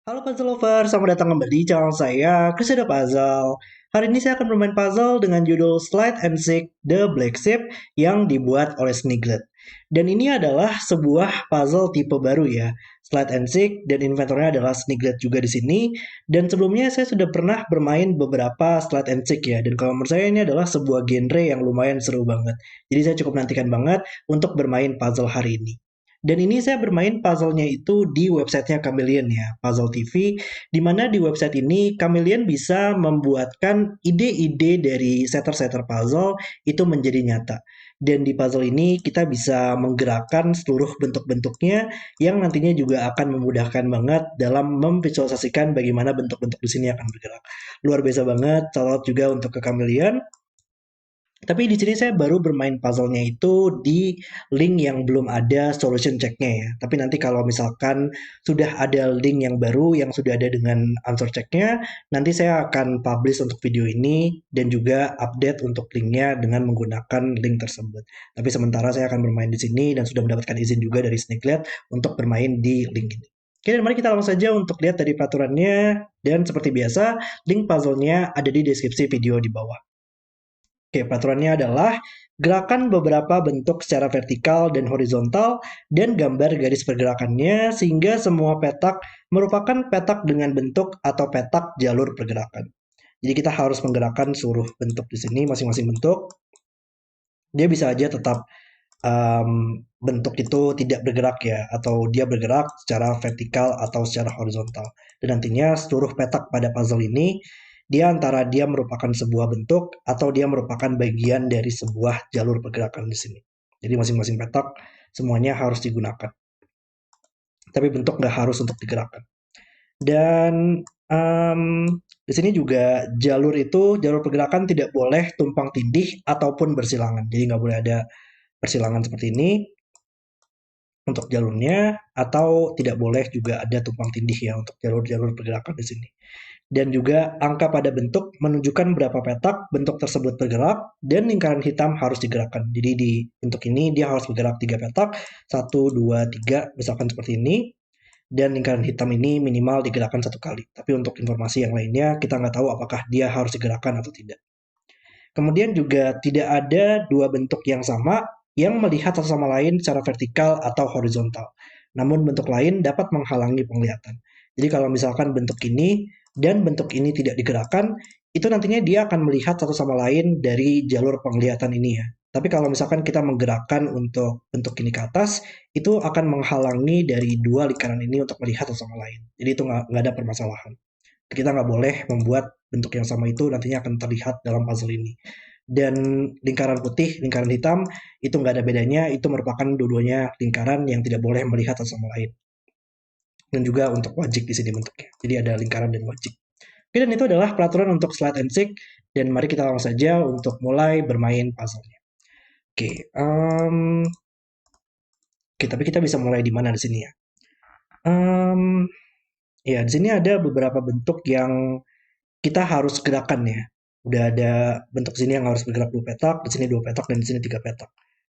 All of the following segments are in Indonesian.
Halo puzzle lover, selamat datang kembali di channel saya, Crusader Puzzle. Hari ini saya akan bermain puzzle dengan judul Slide and Seek The Black Sheep yang dibuat oleh Sniglet. Dan ini adalah sebuah puzzle tipe baru ya. Slide and Seek dan inventornya adalah Sniglet juga di sini. Dan sebelumnya saya sudah pernah bermain beberapa Slide and Seek ya. Dan kalau menurut saya ini adalah sebuah genre yang lumayan seru banget. Jadi saya cukup nantikan banget untuk bermain puzzle hari ini. Dan ini saya bermain puzzle-nya itu di websitenya Chameleon ya, Puzzle TV, di mana di website ini Chameleon bisa membuatkan ide-ide dari setter-setter puzzle itu menjadi nyata. Dan di puzzle ini kita bisa menggerakkan seluruh bentuk-bentuknya yang nantinya juga akan memudahkan banget dalam memvisualisasikan bagaimana bentuk-bentuk di sini akan bergerak. Luar biasa banget, salut juga untuk ke Chameleon. Tapi di sini saya baru bermain puzzle-nya itu di link yang belum ada solution check-nya ya. Tapi nanti kalau misalkan sudah ada link yang baru yang sudah ada dengan answer check-nya, nanti saya akan publish untuk video ini dan juga update untuk linknya dengan menggunakan link tersebut. Tapi sementara saya akan bermain di sini dan sudah mendapatkan izin juga dari Sniglet untuk bermain di link ini. Oke, dan mari kita langsung saja untuk lihat dari peraturannya. Dan seperti biasa, link puzzle-nya ada di deskripsi video di bawah. Oke, peraturannya adalah gerakan beberapa bentuk secara vertikal dan horizontal dan gambar garis pergerakannya sehingga semua petak merupakan petak dengan bentuk atau petak jalur pergerakan. Jadi kita harus menggerakkan seluruh bentuk di sini, masing-masing bentuk. Dia bisa aja tetap bentuk itu tidak bergerak ya, atau dia bergerak secara vertikal atau secara horizontal. Dan nantinya seluruh petak pada puzzle ini dia antara dia merupakan sebuah bentuk atau dia merupakan bagian dari sebuah jalur pergerakan di sini. Jadi masing-masing petak semuanya harus digunakan. Tapi bentuk nggak harus untuk digerakkan. Dan di sini juga jalur pergerakan tidak boleh tumpang tindih ataupun bersilangan. Jadi nggak boleh ada persilangan seperti ini untuk jalurnya, atau tidak boleh juga ada tumpang tindih ya untuk jalur-jalur pergerakan di sini. Dan juga angka pada bentuk menunjukkan berapa petak bentuk tersebut bergerak dan lingkaran hitam harus digerakkan. Jadi di bentuk ini dia harus bergerak 3 petak, 1, 2, 3, misalkan seperti ini. Dan lingkaran hitam ini minimal digerakkan 1 kali. Tapi untuk informasi yang lainnya kita nggak tahu apakah dia harus digerakkan atau tidak. Kemudian juga tidak ada dua bentuk yang sama yang melihat satu sama lain secara vertikal atau horizontal. Namun bentuk lain dapat menghalangi penglihatan. Jadi kalau misalkan bentuk ini dan bentuk ini tidak digerakkan, itu nantinya dia akan melihat satu sama lain dari jalur penglihatan ini ya. Tapi kalau misalkan kita menggerakkan untuk bentuk ini ke atas, itu akan menghalangi dari dua lingkaran ini untuk melihat satu sama lain. Jadi itu nggak ada permasalahan. Kita nggak boleh membuat bentuk yang sama itu nantinya akan terlihat dalam puzzle ini. Dan lingkaran putih, lingkaran hitam, itu nggak ada bedanya, itu merupakan dua-duanya lingkaran yang tidak boleh melihat satu sama lain. Dan juga untuk wajik di sini bentuknya. Jadi ada lingkaran dan wajik. Oke, dan itu adalah peraturan untuk slide and seek. Dan mari kita langsung saja untuk mulai bermain puzzle-nya. Oke, oke, tapi kita bisa mulai di mana di sini ya? Ya, di sini ada beberapa bentuk yang kita harus gerakan ya. Udah ada bentuk sini yang harus bergerak 2 petak, di sini 2 petak, dan di sini 3 petak.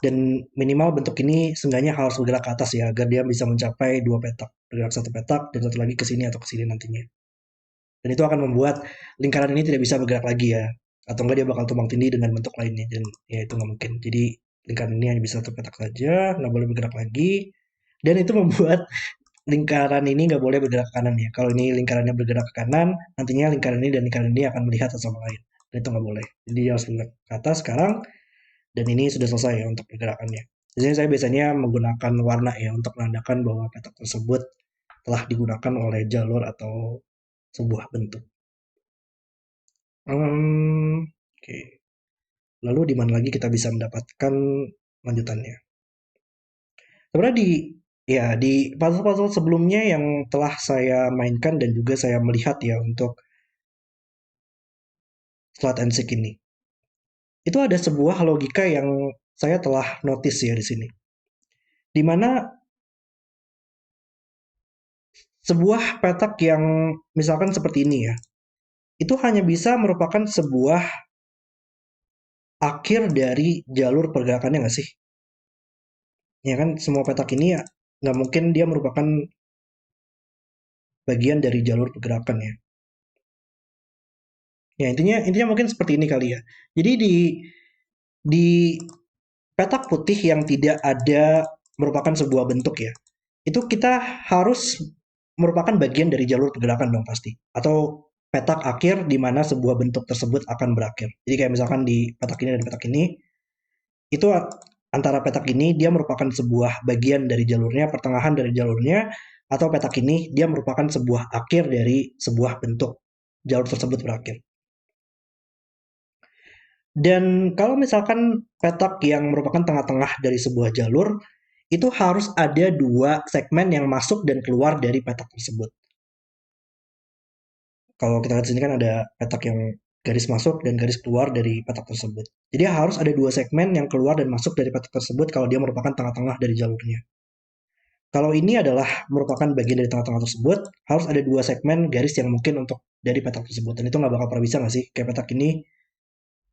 Dan minimal bentuk ini seenggaknya harus bergerak ke atas ya, agar dia bisa mencapai 2 petak. Bergerak 1 petak, dan satu lagi ke sini atau ke sini nantinya. Dan itu akan membuat lingkaran ini tidak bisa bergerak lagi ya. Atau enggak dia bakal tumbang tindih dengan bentuk lainnya. Dan ya itu nggak mungkin. Jadi lingkaran ini hanya bisa 1 petak saja, nggak boleh bergerak lagi. Dan itu membuat lingkaran ini nggak boleh bergerak ke kanan ya. Kalau ini lingkarannya bergerak ke kanan, nantinya lingkaran ini dan lingkaran ini akan melihat satu sama lain. Dan itu nggak boleh. Jadi harus bergerak ke atas sekarang. Dan ini sudah selesai ya untuk pergerakannya. Di sini saya biasanya menggunakan warna ya untuk menandakan bahwa petak tersebut telah digunakan oleh jalur atau sebuah bentuk. Oke. Lalu di mana lagi kita bisa mendapatkan lanjutannya? Sebenarnya di puzzle-puzzle sebelumnya yang telah saya mainkan dan juga saya melihat ya untuk Slot and Seek ini. Itu ada sebuah logika yang saya telah notice ya di sini. Di mana sebuah petak yang misalkan seperti ini ya, itu hanya bisa merupakan sebuah akhir dari jalur pergerakannya nggak sih? Ya kan semua petak ini ya nggak mungkin dia merupakan bagian dari jalur pergerakan ya. Ya, intinya mungkin seperti ini kali ya. Jadi di petak putih yang tidak ada merupakan sebuah bentuk ya. Itu kita harus merupakan bagian dari jalur pergerakan dong pasti. Atau petak akhir di mana sebuah bentuk tersebut akan berakhir. Jadi kayak misalkan di petak ini dan petak ini, itu antara petak ini dia merupakan sebuah bagian dari jalurnya, pertengahan dari jalurnya, atau petak ini dia merupakan sebuah akhir dari sebuah bentuk jalur tersebut berakhir. Dan kalau misalkan petak yang merupakan tengah-tengah dari sebuah jalur, itu harus ada dua segmen yang masuk dan keluar dari petak tersebut. Kalau kita lihat sini kan ada petak yang garis masuk dan garis keluar dari petak tersebut. Jadi harus ada dua segmen yang keluar dan masuk dari petak tersebut kalau dia merupakan tengah-tengah dari jalurnya. Kalau ini adalah merupakan bagian dari tengah-tengah tersebut, harus ada dua segmen garis yang mungkin untuk dari petak tersebut. Dan itu nggak bakal pernah bisa nggak sih? Kayak petak ini,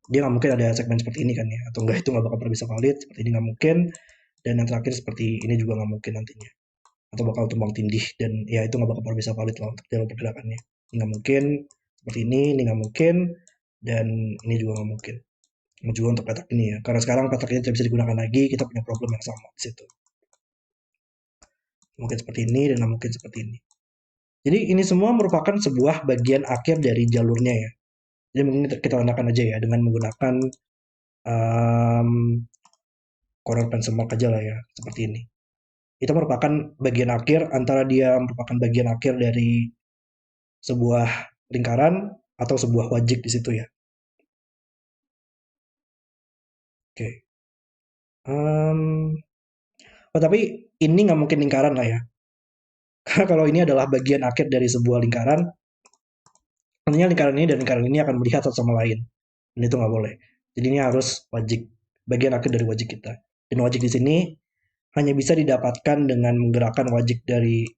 dia nggak mungkin ada segmen seperti ini kan ya. Atau enggak, itu nggak bakal pernah bisa valid. Seperti ini nggak mungkin. Dan yang terakhir seperti ini juga nggak mungkin nantinya. Atau bakal tumbang tindih. Dan ya itu nggak bakal pernah bisa valid lah untuk jalur pergerakannya. Ini nggak mungkin. Seperti ini nggak mungkin. Dan ini juga nggak mungkin. Juga untuk petak ini ya. Karena sekarang petak ini tidak bisa digunakan lagi, kita punya problem yang sama di situ. Mungkin seperti ini dan mungkin seperti ini. Jadi ini semua merupakan sebuah bagian akhir dari jalurnya ya. Jadi mungkin kita gunakan aja ya dengan menggunakan um, corner pencil mark aja lah ya, seperti ini. Itu merupakan bagian akhir antara dia merupakan bagian akhir dari sebuah lingkaran atau sebuah wajik di situ ya. Oke. Um, oh tapi ini nggak mungkin lingkaran lah ya. Karena kalau ini adalah bagian akhir dari sebuah lingkaran, nantinya lingkaran ini dan lingkaran ini akan melihat satu sama lain. Dan itu nggak boleh. Jadi ini harus wajik, bagian akhir dari wajik kita. Dan wajik di sini hanya bisa didapatkan dengan menggerakkan wajik dari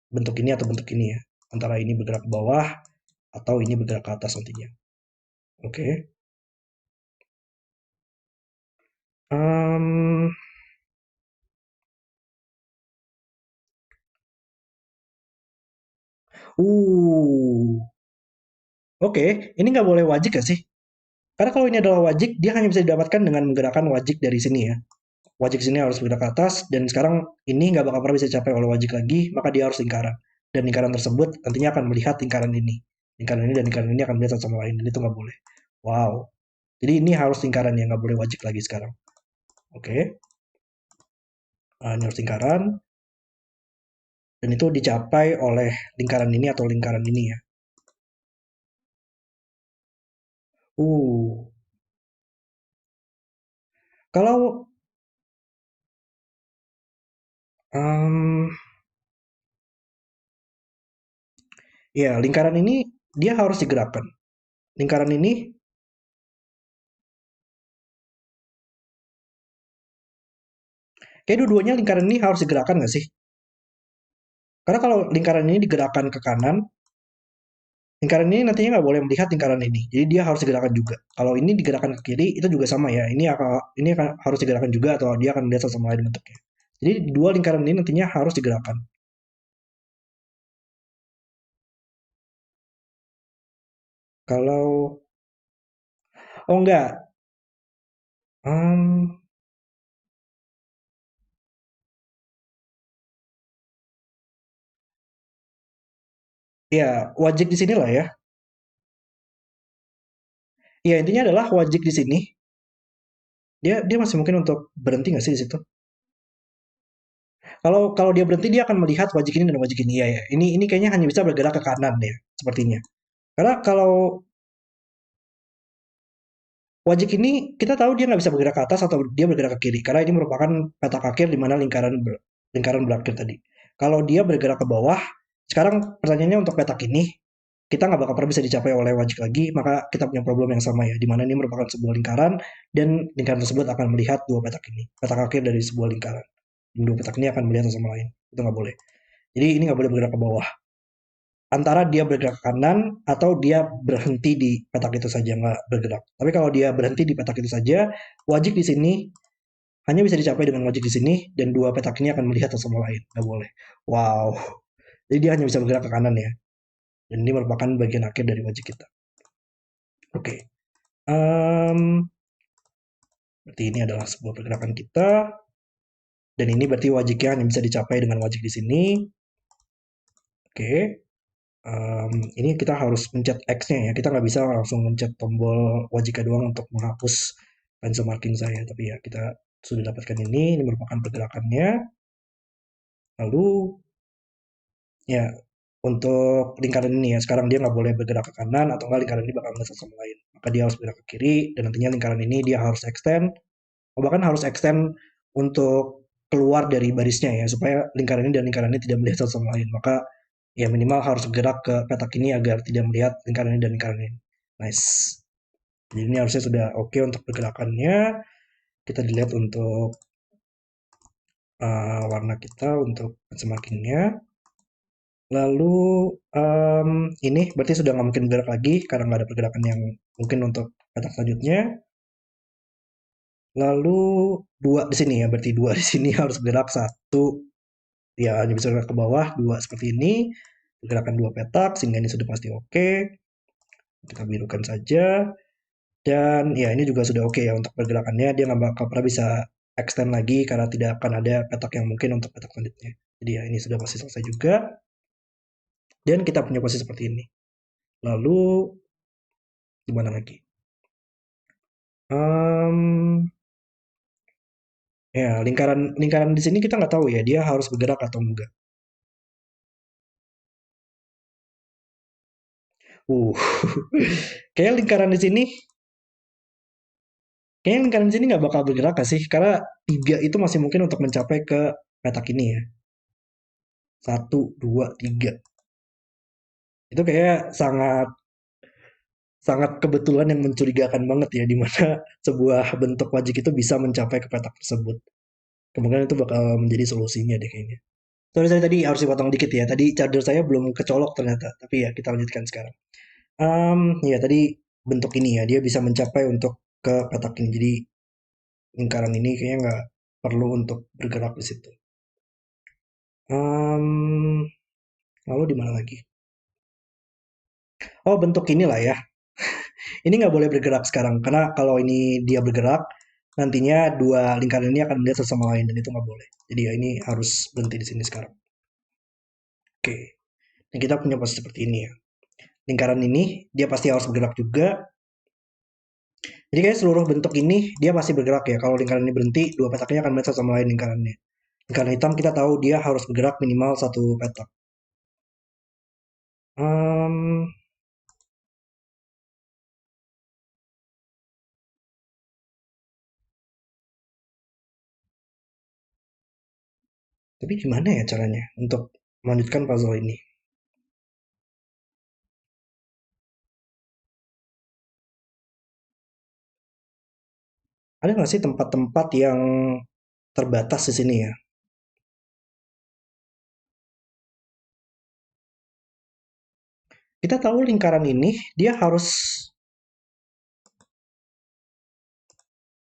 bentuk ini atau bentuk ini ya. Antara ini bergerak ke bawah atau ini bergerak ke atas nantinya. Oke. Okay. Um, Oke, ini nggak boleh wajik gak sih? Karena kalau ini adalah wajik, dia hanya bisa didapatkan dengan menggerakkan wajik dari sini ya. Wajik sini harus bergerak ke atas, dan sekarang ini nggak bakal pernah bisa dicapai oleh wajik lagi, maka dia harus lingkaran. Dan lingkaran tersebut nantinya akan melihat lingkaran ini. Lingkaran ini dan lingkaran ini akan melihat satu sama lain, dan itu nggak boleh. Wow. Jadi ini harus lingkaran yang nggak boleh wajik lagi sekarang. Oke. Ini harus lingkaran. Dan itu dicapai oleh lingkaran ini atau lingkaran ini ya. Uh. Kalau um, ya lingkaran ini dia harus digerakkan. Lingkaran ini kayak dua-duanya lingkaran ini harus digerakkan nggak sih? Karena kalau lingkaran ini digerakkan ke kanan, lingkaran ini nantinya nggak boleh melihat lingkaran ini. Jadi dia harus digerakkan juga. Kalau ini digerakkan ke kiri, itu juga sama ya. Ini akan harus digerakkan juga atau dia akan melihat sama lain bentuknya. Jadi dua lingkaran ini nantinya harus digerakkan. Kalau oh enggak, um, ya wajib di sini lah ya. Ya intinya adalah wajib di sini. Dia dia masih mungkin untuk berhenti nggak sih di situ? Kalau kalau dia berhenti dia akan melihat wajik ini dan wajik ini ya ya. Ini kayaknya hanya bisa bergerak ke kanan ya sepertinya. Karena kalau wajik ini kita tahu dia nggak bisa bergerak ke atas atau dia bergerak ke kiri karena ini merupakan petak akhir di mana lingkaran berakhir tadi. Kalau dia bergerak ke bawah, sekarang pertanyaannya untuk petak ini kita nggak bakal pernah bisa dicapai oleh wajik lagi, maka kita punya problem yang sama ya, di mana ini merupakan sebuah lingkaran dan lingkaran tersebut akan melihat dua petak ini, petak akhir dari sebuah lingkaran. Dan dua petak ini akan melihat satu sama lain, itu nggak boleh. Jadi ini nggak boleh bergerak ke bawah. Antara dia bergerak ke kanan atau dia berhenti di petak itu saja nggak bergerak. Tapi kalau dia berhenti di petak itu saja, wajib di sini hanya bisa dicapai dengan wajib di sini dan dua petak ini akan melihat satu sama lain. Nggak boleh. Wow. Jadi dia hanya bisa bergerak ke kanan ya. Dan ini merupakan bagian akhir dari wajik kita. Oke. Berarti ini adalah sebuah pergerakan kita. Dan ini berarti wajiknya hanya bisa dicapai dengan wajik di sini. Oke. Ini kita harus mencet X-nya ya. Kita nggak bisa langsung mencet tombol wajiknya doang untuk menghapus pencil marking saya. Tapi ya kita sudah dapatkan ini. Ini merupakan pergerakannya. Lalu ya untuk lingkaran ini ya, sekarang dia nggak boleh bergerak ke kanan atau nggak lingkaran ini bakal ngesel sama lain. Maka dia harus bergerak ke kiri dan nantinya lingkaran ini dia harus extend, bahkan harus extend untuk keluar dari barisnya ya, supaya lingkaran ini dan lingkaran ini tidak melihat satu sama lain. Maka ya minimal harus bergerak ke petak ini agar tidak melihat lingkaran ini dan lingkaran ini. Nice. Jadi ini harusnya sudah oke untuk pergerakannya. Kita dilihat untuk warna kita untuk markingnya. Lalu ini berarti sudah nggak mungkin bergerak lagi karena nggak ada pergerakan yang mungkin untuk petak selanjutnya. Lalu dua di sini ya, berarti dua di sini harus bergerak satu ya hanya bisa bergerak ke bawah, dua seperti ini. Pergerakan dua petak sehingga ini sudah pasti oke. Kita birukan saja. Dan ya ini juga sudah oke ya untuk pergerakannya. Dia nggak bakal pernah bisa extend lagi karena tidak akan ada petak yang mungkin untuk petak selanjutnya. Jadi ya ini sudah pasti selesai juga. Dan kita punya posisi seperti ini. Lalu gimana lagi? Mmm, ya lingkaran lingkaran di sini kita nggak tahu ya, dia harus bergerak atau enggak. Uh, kayaknya lingkaran di sini kayaknya lingkaran di sini nggak bakal bergerak nggak sih? Karena 3 itu masih mungkin untuk mencapai ke petak ini ya. Satu, 2, 3. Itu kayak sangat sangat kebetulan yang mencurigakan banget ya, di mana sebuah bentuk wajik itu bisa mencapai ke petak tersebut. Kemungkinan itu bakal menjadi solusinya deh kayaknya. Sorry, saya tadi harus dipotong dikit ya. Tadi charger saya belum kecolok ternyata. Tapi ya kita lanjutkan sekarang. Ya tadi bentuk ini ya, dia bisa mencapai untuk ke petak ini. Jadi lingkaran ini kayaknya nggak perlu untuk bergerak di situ. Em, Lalu di mana lagi? Oh, bentuk inilah ya. Ini nggak boleh bergerak sekarang karena kalau ini dia bergerak, nantinya dua lingkaran ini akan melihat satu sama lain dan itu nggak boleh. Jadi ya ini harus berhenti di sini sekarang. Oke, dan kita punya posisi seperti ini ya. Lingkaran ini dia pasti harus bergerak juga. Jadi kayak seluruh bentuk ini dia pasti bergerak ya. Kalau lingkaran ini berhenti, dua petaknya akan melihat satu sama lain lingkarannya. Lingkaran hitam kita tahu dia harus bergerak minimal satu petak. Em, tapi gimana ya caranya untuk melanjutkan puzzle ini? Ada nggak sih tempat-tempat yang terbatas di sini ya? Kita tahu lingkaran ini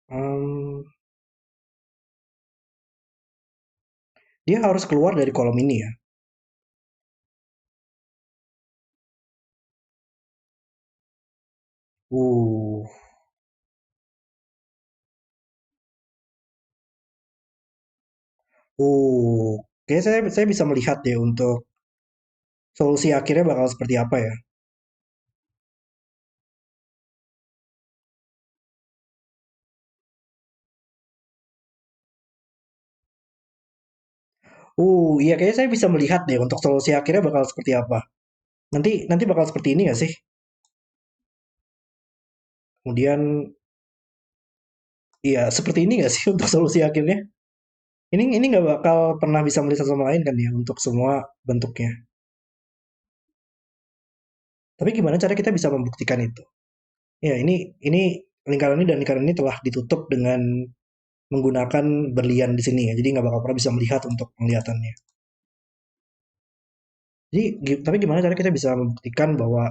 em, dia harus keluar dari kolom ini ya. Uh, Kayaknya saya bisa melihat deh untuk solusi akhirnya bakal seperti apa ya. Iya kayaknya saya bisa melihat deh untuk solusi akhirnya bakal seperti apa. Nanti nanti bakal seperti ini nggak sih? Kemudian iya seperti ini nggak sih untuk solusi akhirnya? Ini nggak bakal pernah bisa melihat satu sama lain kan ya untuk semua bentuknya. Tapi gimana cara kita bisa membuktikan itu? Ya ini lingkaran ini dan lingkaran ini telah ditutup dengan menggunakan berlian di sini ya. Jadi nggak bakal pernah bisa melihat untuk penglihatannya. Jadi tapi gimana cara kita bisa membuktikan bahwa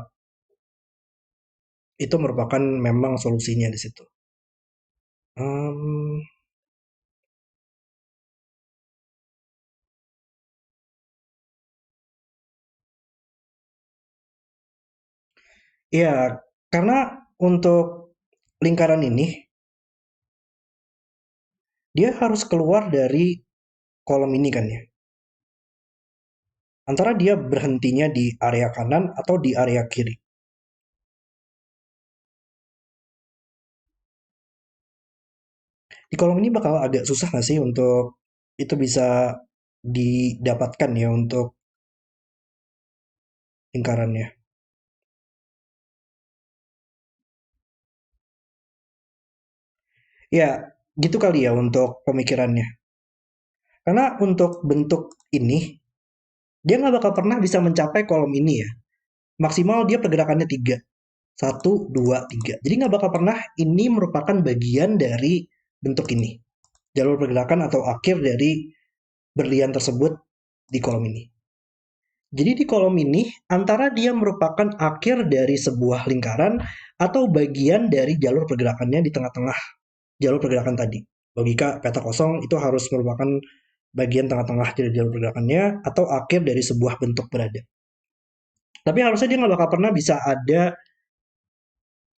itu merupakan memang solusinya di situ? Em, Iya, karena untuk lingkaran ini, dia harus keluar dari kolom ini kan ya. Antara dia berhentinya di area kanan atau di area kiri. Di kolom ini bakal agak susah nggak sih untuk itu bisa didapatkan ya untuk lingkarannya. Ya, gitu kali ya untuk pemikirannya. Karena untuk bentuk ini, dia nggak bakal pernah bisa mencapai kolom ini ya. Maksimal dia pergerakannya 3. Satu, dua, tiga. Jadi nggak bakal pernah ini merupakan bagian dari bentuk ini. Jalur pergerakan atau akhir dari berlian tersebut di kolom ini. Jadi di kolom ini, antara dia merupakan akhir dari sebuah lingkaran atau bagian dari jalur pergerakannya di tengah-tengah jalur pergerakan tadi. Logika peta kosong itu harus merupakan bagian tengah-tengah dari jalur pergerakannya atau akhir dari sebuah bentuk berada. Tapi harusnya dia nggak bakal pernah bisa ada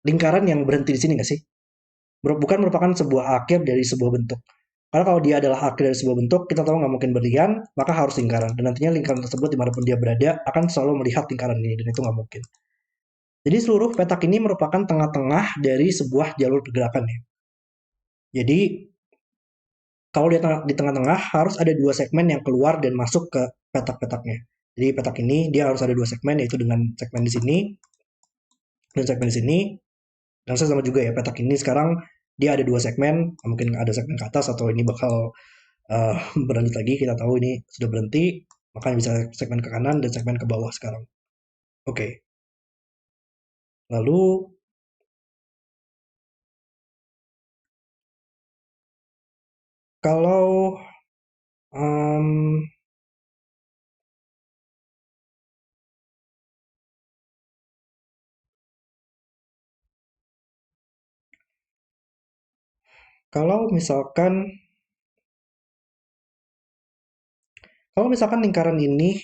lingkaran yang berhenti di sini nggak sih? Bukan merupakan sebuah akhir dari sebuah bentuk. Karena kalau dia adalah akhir dari sebuah bentuk, kita tahu nggak mungkin berlian, maka harus lingkaran. Dan nantinya lingkaran tersebut dimanapun dia berada akan selalu melihat lingkaran ini, dan itu nggak mungkin. Jadi seluruh petak ini merupakan tengah-tengah dari sebuah jalur pergerakan ya. Jadi kalau di tengah-tengah harus ada dua segmen yang keluar dan masuk ke petak-petaknya. Jadi petak ini dia harus ada dua segmen, yaitu dengan segmen di sini dan segmen di sini. Dan saya sama juga ya, petak ini sekarang dia ada dua segmen, mungkin ada segmen ke atas atau ini bakal uh, berlanjut lagi. Kita tahu ini sudah berhenti, makanya bisa segmen ke kanan dan segmen ke bawah sekarang. Oke, lalu kalau um, kalau misalkan kalau misalkan lingkaran ini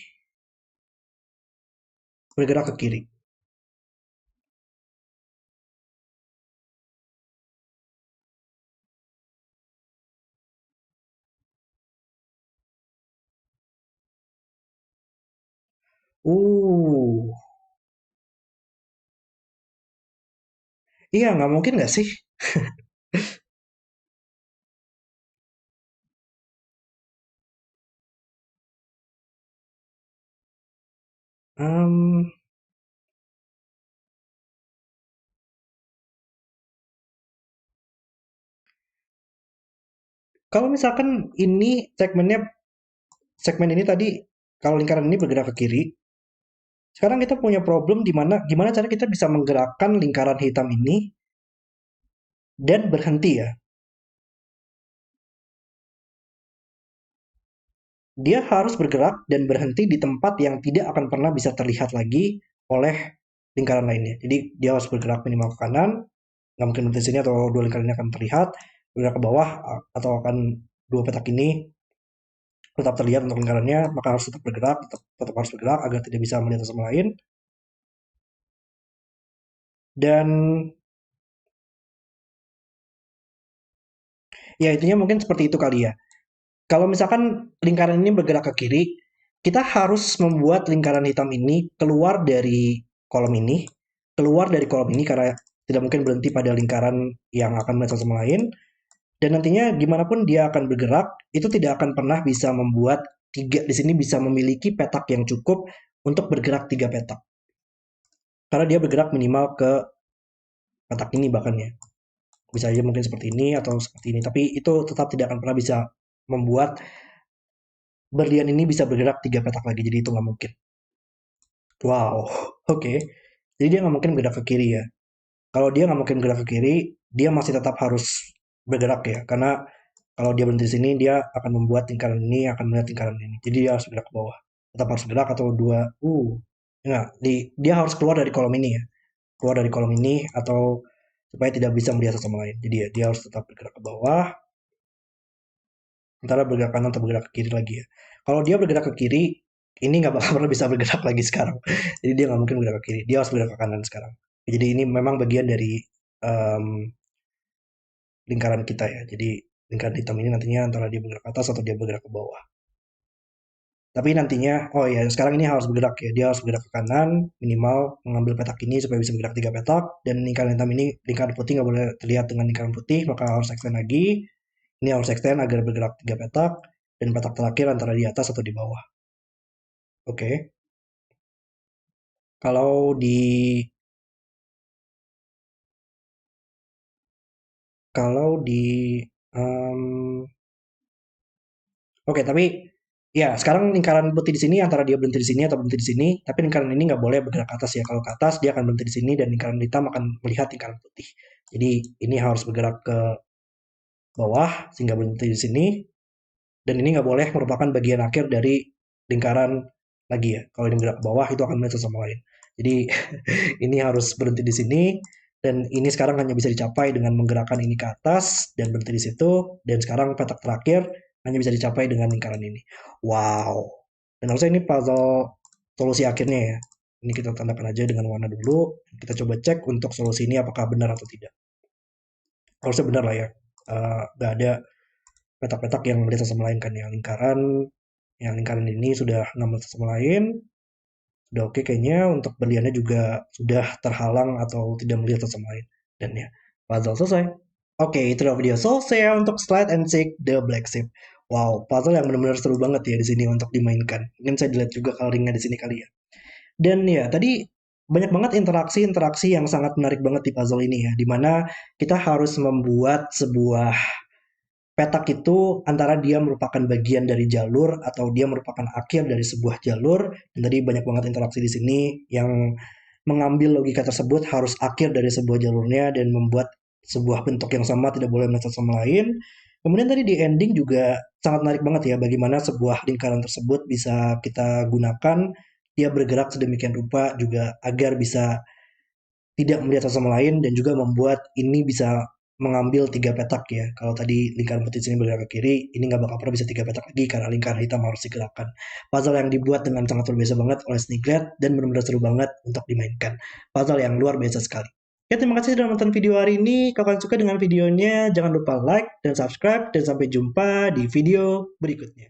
bergerak ke kiri. Uh, iya nggak mungkin nggak sih? Um, Kalau misalkan ini segmen ini tadi, kalau lingkaran ini bergerak ke kiri, sekarang kita punya problem di mana gimana cara kita bisa menggerakkan lingkaran hitam ini dan berhenti ya. Dia harus bergerak dan berhenti di tempat yang tidak akan pernah bisa terlihat lagi oleh lingkaran lainnya. Jadi dia harus bergerak minimal ke kanan, nggak mungkin berhenti di sini atau dua lingkaran ini akan terlihat, bergerak ke bawah atau akan dua petak ini tetap terlihat untuk lingkarannya, maka harus tetap bergerak, tetap harus bergerak agar tidak bisa melihat sama lain. Dan ya intinya mungkin seperti itu kali ya. Kalau misalkan lingkaran ini bergerak ke kiri, kita harus membuat lingkaran hitam ini keluar dari kolom ini, keluar dari kolom ini karena tidak mungkin berhenti pada lingkaran yang akan melihat sama lain. Dan nantinya gimana pun dia akan bergerak, itu tidak akan pernah bisa membuat tiga di sini bisa memiliki petak yang cukup untuk bergerak tiga petak. Karena dia bergerak minimal ke petak ini bahkan ya. Bisa aja mungkin seperti ini atau seperti ini, tapi itu tetap tidak akan pernah bisa membuat berlian ini bisa bergerak tiga petak lagi, jadi itu nggak mungkin. Wow, oke. Jadi dia nggak mungkin bergerak ke kiri ya. Kalau dia nggak mungkin bergerak ke kiri, dia masih tetap harus bergerak ya, karena kalau dia berhenti di sini, dia akan membuat lingkaran ini akan melihat lingkaran ini. Jadi dia harus bergerak ke bawah. Tetap harus bergerak atau dua. Enggak, dia harus keluar dari kolom ini ya. Keluar dari kolom ini atau supaya tidak bisa melihat satu sama lain. Jadi ya, dia harus tetap bergerak ke bawah, antara bergerak kanan atau bergerak ke kiri lagi ya. Kalau dia bergerak ke kiri, ini nggak bakal pernah bisa bergerak lagi sekarang. Jadi dia nggak mungkin bergerak ke kiri. Dia harus bergerak ke kanan sekarang. Jadi ini memang bagian dari em, lingkaran kita ya. Jadi lingkaran hitam ini nantinya antara dia bergerak ke atas atau dia bergerak ke bawah. Tapi nantinya, oh ya, sekarang ini harus bergerak ya. Dia harus bergerak ke kanan, minimal mengambil petak ini supaya bisa bergerak 3 petak. Dan lingkaran hitam ini, lingkaran putih nggak boleh terlihat dengan lingkaran putih, maka harus extend lagi. Ini harus extend agar bergerak 3 petak. Dan petak terakhir antara di atas atau di bawah. Oke. Kalau di kalau di em, oke, tapi ya sekarang lingkaran putih di sini antara dia berhenti di sini atau berhenti di sini, tapi lingkaran ini nggak boleh bergerak ke atas ya. Kalau ke atas dia akan berhenti di sini dan lingkaran hitam akan melihat lingkaran putih. Jadi ini harus bergerak ke bawah sehingga berhenti di sini dan ini nggak boleh merupakan bagian akhir dari lingkaran lagi ya. Kalau ini bergerak ke bawah itu akan melihat sama lain. Jadi ini harus berhenti di sini dan ini sekarang hanya bisa dicapai dengan menggerakkan ini ke atas dan berhenti di situ dan sekarang petak terakhir hanya bisa dicapai dengan lingkaran ini. Wow. Dan harusnya ini puzzle solusi akhirnya ya. Ini kita tandakan aja dengan warna dulu. Kita coba cek untuk solusi ini apakah benar atau tidak. Harusnya benar lah ya. Nggak ada petak-petak yang melihat sama lain kan yang lingkaran ini sudah nama sama lain. Udah oke kayaknya untuk berliannya juga sudah terhalang atau tidak melihat satu sama lain. Dan ya, puzzle selesai. Oke, itu adalah video selesai ya untuk Slide and Seek the Black Sheep. Wow, puzzle yang benar-benar seru banget ya di sini untuk dimainkan. Mungkin saya dilihat juga coloringnya di sini kali ya. Dan ya, tadi banyak banget interaksi-interaksi yang sangat menarik banget di puzzle ini ya, dimana kita harus membuat sebuah petak itu antara dia merupakan bagian dari jalur atau dia merupakan akhir dari sebuah jalur. Dan tadi banyak banget interaksi di sini yang mengambil logika tersebut harus akhir dari sebuah jalurnya dan membuat sebuah bentuk yang sama tidak boleh meleset sama lain. Kemudian tadi di ending juga sangat menarik banget ya bagaimana sebuah lingkaran tersebut bisa kita gunakan dia bergerak sedemikian rupa juga agar bisa tidak melihat satu sama lain dan juga membuat ini bisa mengambil 3 petak ya. Kalau tadi lingkaran putih sini bergerak ke kiri, ini nggak bakal pernah bisa 3 petak lagi karena lingkaran hitam harus digerakkan. Puzzle yang dibuat dengan sangat luar biasa banget oleh Sniglet dan benar-benar seru banget untuk dimainkan. Puzzle yang luar biasa sekali. Ya, terima kasih sudah nonton video hari ini. Kalau kalian suka dengan videonya, jangan lupa like dan subscribe dan sampai jumpa di video berikutnya.